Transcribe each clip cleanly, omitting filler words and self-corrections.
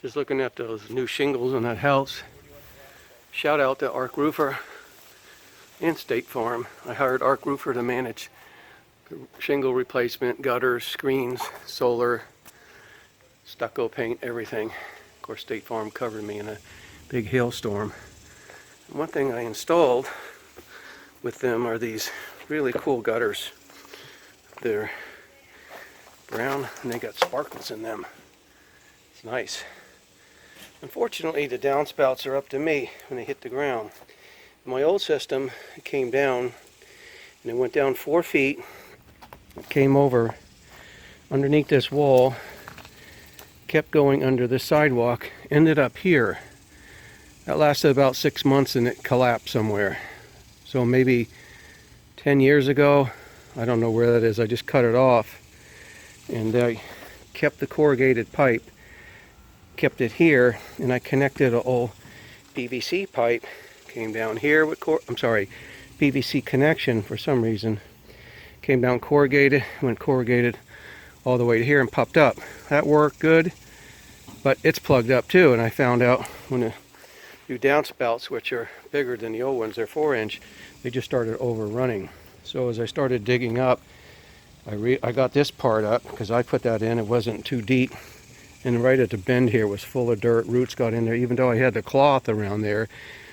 Just looking at those new shingles on that house. Shout out to Arc Roofer and State Farm. I hired Arc Roofer to manage shingle replacement, gutters, screens, solar, stucco paint, everything. Of course, State Farm covered me in a big hailstorm. And one thing I installed with them are these really cool gutters. They're brown and they got sparkles in them. It's nice. Unfortunately, the downspouts are up to me when they hit the ground. In my old system, it came down and it went down 4 feet. It came over underneath this wall, kept going under the sidewalk, ended up here. That lasted about 6 months and it collapsed somewhere. So maybe 10 years ago, I don't know where that is, I just cut it off and I kept the corrugated pipe, kept it here, and I connected an old PVC pipe, came down here with PVC connection for some reason, came down corrugated, went corrugated all the way to here and popped up. That worked good, but it's plugged up too, and I found out when the new downspouts, which are bigger than the old ones, they're 4-inch, they just started overrunning. So as I started digging up, I got this part up because I put that in, it wasn't too deep. And right at the bend here was full of dirt. Roots got in there. Even though I had the cloth around there,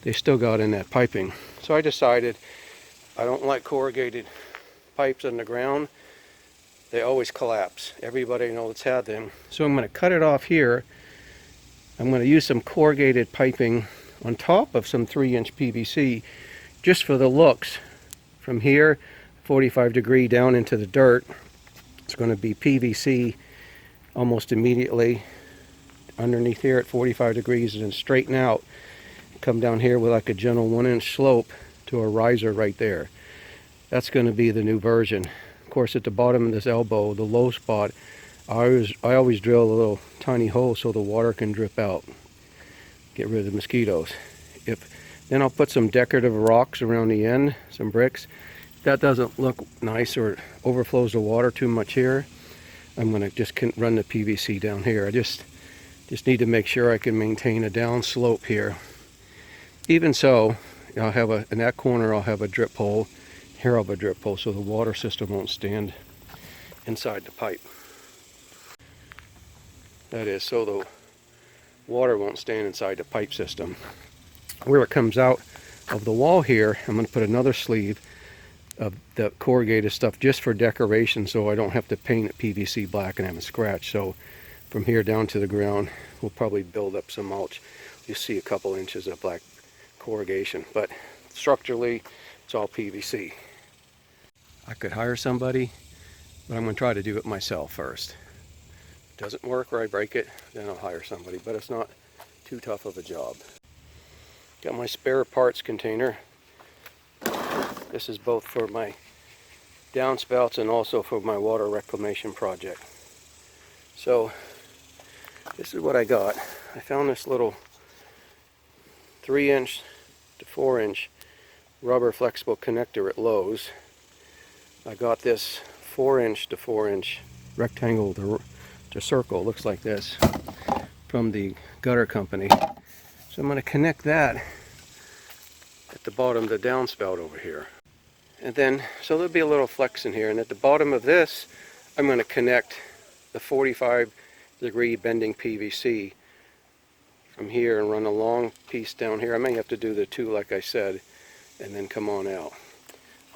they still got in that piping. So I decided I don't like corrugated pipes on the ground. They always collapse. Everybody knows that's had them. So I'm going to cut it off here. I'm going to use some corrugated piping on top of some 3-inch PVC just for the looks. From here, 45 degree down into the dirt. It's going to be PVC almost immediately underneath here at 45 degrees and then straighten out, come down here with like a gentle 1-inch slope to a riser right there. That's going to be the new version. Of course, at the bottom of this elbow, the low spot, I always drill a little tiny hole so the water can drip out, get rid of the mosquitoes. Then I'll put some decorative rocks around the end, some bricks. If that doesn't look nice or it overflows the water too much here, I'm going to just run the PVC down here. I just need to make sure I can maintain a down slope here. Even so, I'll have in that corner I'll have a drip hole. Here I'll have a drip hole so the water system won't stand inside the pipe. That is, so the water won't stand inside the pipe system. Where it comes out of the wall here, I'm going to put another sleeve of the corrugated stuff just for decoration so I don't have to paint it PVC black and have a scratch. So from here down to the ground we'll probably build up some mulch. You see a couple inches of black corrugation, but structurally it's all PVC. I could hire somebody, but I'm going to try to do it myself first. If it doesn't work or I break it, then I'll hire somebody, but it's not too tough of a job. Got my spare parts container. This is both for my downspouts and also for my water reclamation project. So this is what I got. I found this little 3-inch to 4-inch rubber flexible connector at Lowe's. I got this 4-inch to 4-inch rectangle to circle, looks like this, from the gutter company. So I'm going to connect that at the bottom of the downspout over here. And then, so there'll be a little flex in here, and at the bottom of this, I'm going to connect the 45 degree bending PVC from here and run a long piece down here. I may have to do the 2 like I said, and then come on out.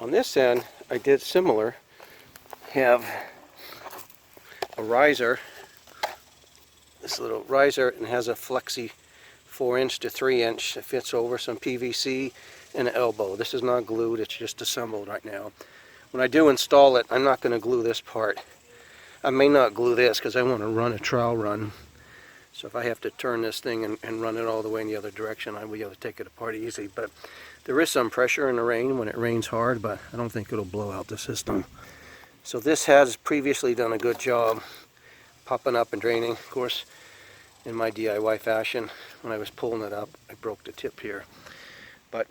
On this end, I did similar, have a riser, this little riser, and has a flexi 4-inch to 3-inch. It fits over some PVC and an elbow. This is not glued, it's just assembled right now. When I do install it, I'm not going to glue this part. I may not glue this because I want to run a trowel run. So if I have to turn this thing and run it all the way in the other direction, I will be able to take it apart easy. But there is some pressure in the rain when it rains hard, but I don't think it'll blow out the system. So this has previously done a good job popping up and draining. Of course, in my DIY fashion, when I was pulling it up, I broke the tip here. But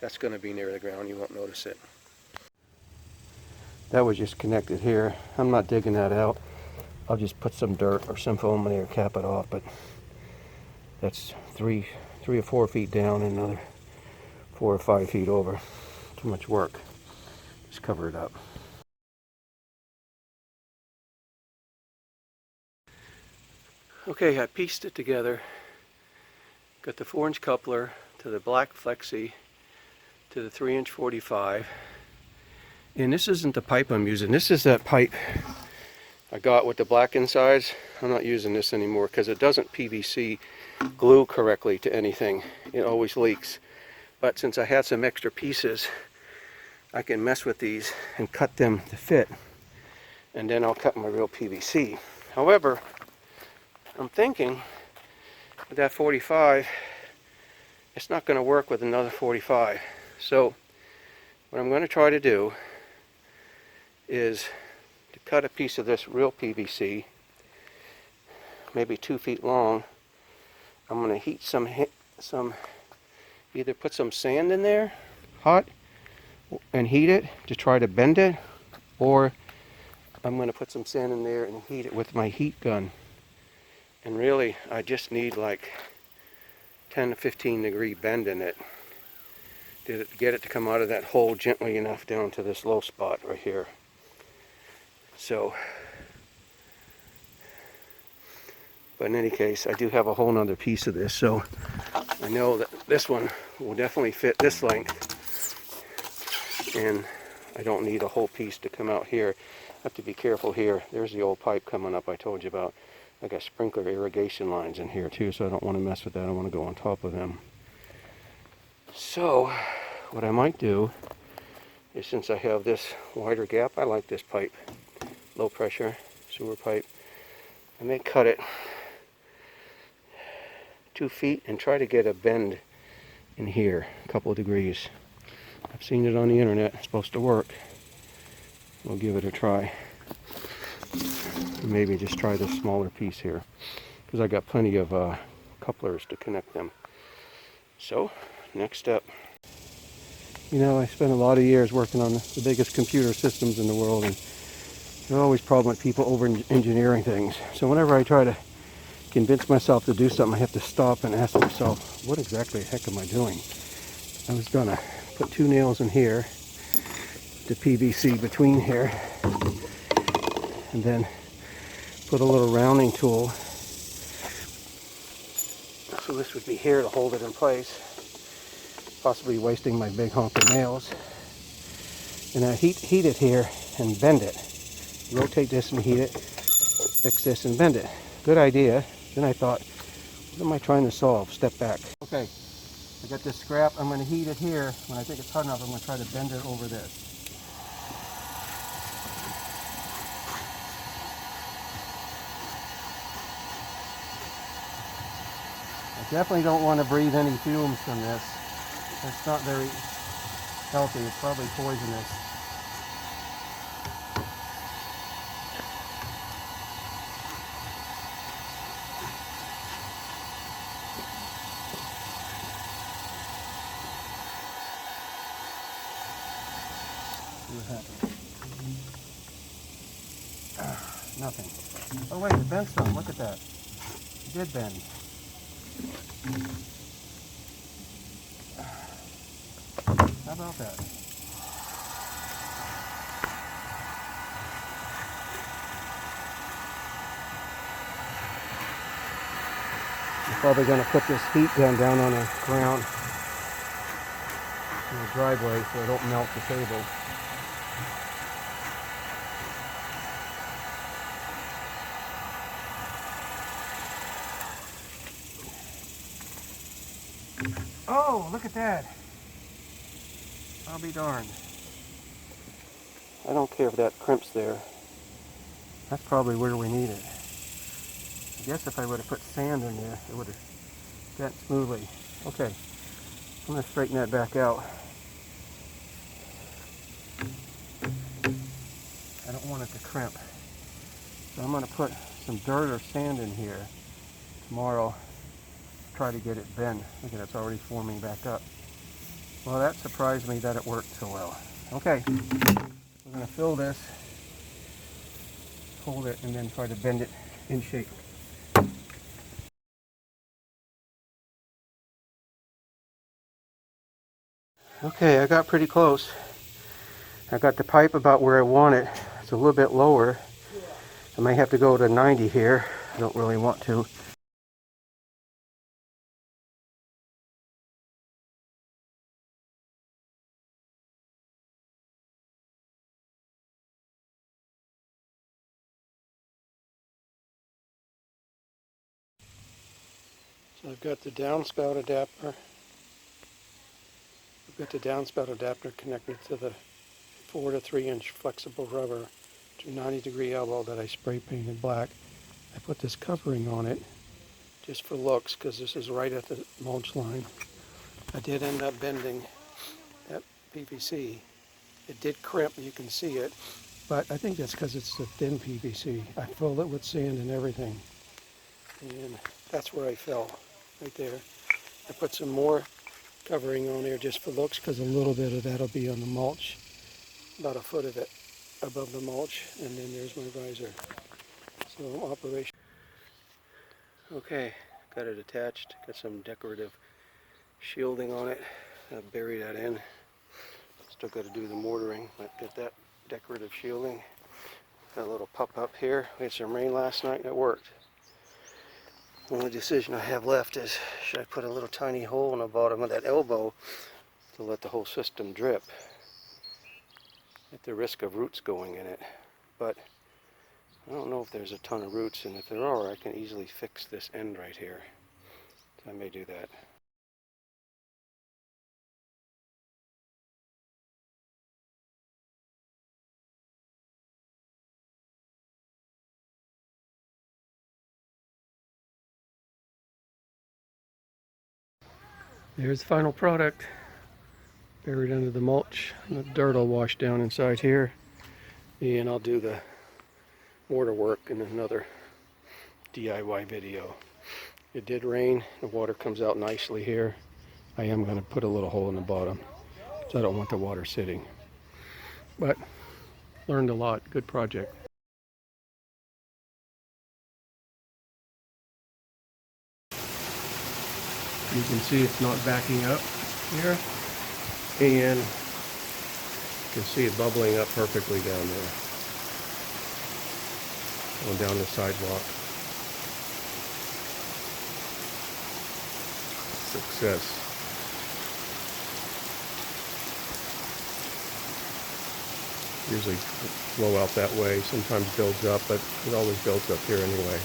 that's going to be near the ground, you won't notice it. That was just connected here. I'm not digging that out. I'll just put some dirt or some foam in there, cap it off, but That's three or 4 feet down and another 4 or 5 feet over. Too much work. Just cover it up. Okay, I pieced it together. Got the 4-inch coupler to the black flexi to the 3-inch 45. And this isn't the pipe I'm using. This is that pipe I got with the black insides. I'm not using this anymore because it doesn't PVC glue correctly to anything. It always leaks. But since I had some extra pieces, I can mess with these and cut them to fit. And then I'll cut my real PVC. However, I'm thinking with that 45, it's not going to work with another 45. So what I'm going to try to do is to cut a piece of this real PVC, maybe 2 feet long. I'm going to heat either put some sand in there, hot, and heat it to try to bend it, or I'm going to put some sand in there and heat it with my heat gun. And really, I just need like 10 to 15 degree bend in it to get it to come out of that hole gently enough down to this low spot right here. So, but in any case, I do have a whole nother piece of this, so I know that this one will definitely fit this length, and I don't need a whole piece to come out here. I have to be careful here. There's the old pipe coming up I told you about. I got sprinkler irrigation lines in here too, so I don't want to mess with that. I want to go on top of them. So what I might do is, since I have this wider gap, I like this pipe, low pressure sewer pipe, I may cut it 2 feet and try to get a bend in here, a couple of degrees. I've seen it on the internet. It's supposed to work. We'll give it a try. Maybe just try this smaller piece here, because I got plenty of couplers to connect them. So, next step. You know, I spent a lot of years working on the biggest computer systems in the world, and there's always problem with people over-engineering things. So whenever I try to convince myself to do something, I have to stop and ask myself, what exactly the heck am I doing? I was gonna put 2 nails in here, the PVC between here, and then put a little rounding tool. So this would be here to hold it in place, possibly wasting my big honk of nails. And I heat it here and bend it. Rotate this and heat it, fix this and bend it. Good idea. Then I thought, what am I trying to solve? Step back. Okay, I got this scrap. I'm going to heat it here. When I think it's hot enough, I'm going to try to bend it over this. I definitely don't want to breathe any fumes from this. It's not very healthy. It's probably poisonous. See what happens. Nothing. Oh wait, it bent some. Look at that. It did bend. How about that? I'm probably going to put this heat gun down on the ground in the driveway so I don't melt the table. Oh, look at that. I'll be darned. I don't care if that crimps there. That's probably where we need it. I guess if I would have put sand in there, it would have bent smoothly. Okay, I'm going to straighten that back out. I don't want it to crimp. So I'm going to put some dirt or sand in here tomorrow. Try to get it bent. Look at it, it's already forming back up. Well, that surprised me that it worked so well. Okay, we're going to fill this, hold it, and then try to bend it in shape. Okay, I got pretty close. I got the pipe about where I want it. It's a little bit lower. I might have to go to 90 here. I don't really want to. So I've got the downspout adapter. I've got the downspout adapter connected to the 4 to 3 inch flexible rubber to 90-degree elbow that I spray painted black. I put this covering on it just for looks because this is right at the mulch line. I did end up bending that PVC. It did crimp, you can see it, but I think that's because it's the thin PVC. I filled it with sand and everything, and that's where I fell, right there. I put some more covering on there just for looks because a little bit of that will be on the mulch, about a foot of it above the mulch, and then there's my visor. So operation. Okay, got it attached, got some decorative shielding on it. I'll bury that in. Still got to do the mortaring, but get that decorative shielding. Got a little pup up here. We had some rain last night and it worked. The only decision I have left is, should I put a little tiny hole in the bottom of that elbow to let the whole system drip, at the risk of roots going in it. But I don't know if there's a ton of roots, and if there are, I can easily fix this end right here. So I may do that. There's the final product, buried under the mulch. The dirt will wash down inside here, and I'll do the mortar work in another DIY video. It did rain, the water comes out nicely here. I am going to put a little hole in the bottom, so I don't want the water sitting. But learned a lot, good project. You can see it's not backing up here, and you can see it bubbling up perfectly down there, going down the sidewalk. Success. Usually flow out that way, sometimes builds up, but it always builds up here anyway.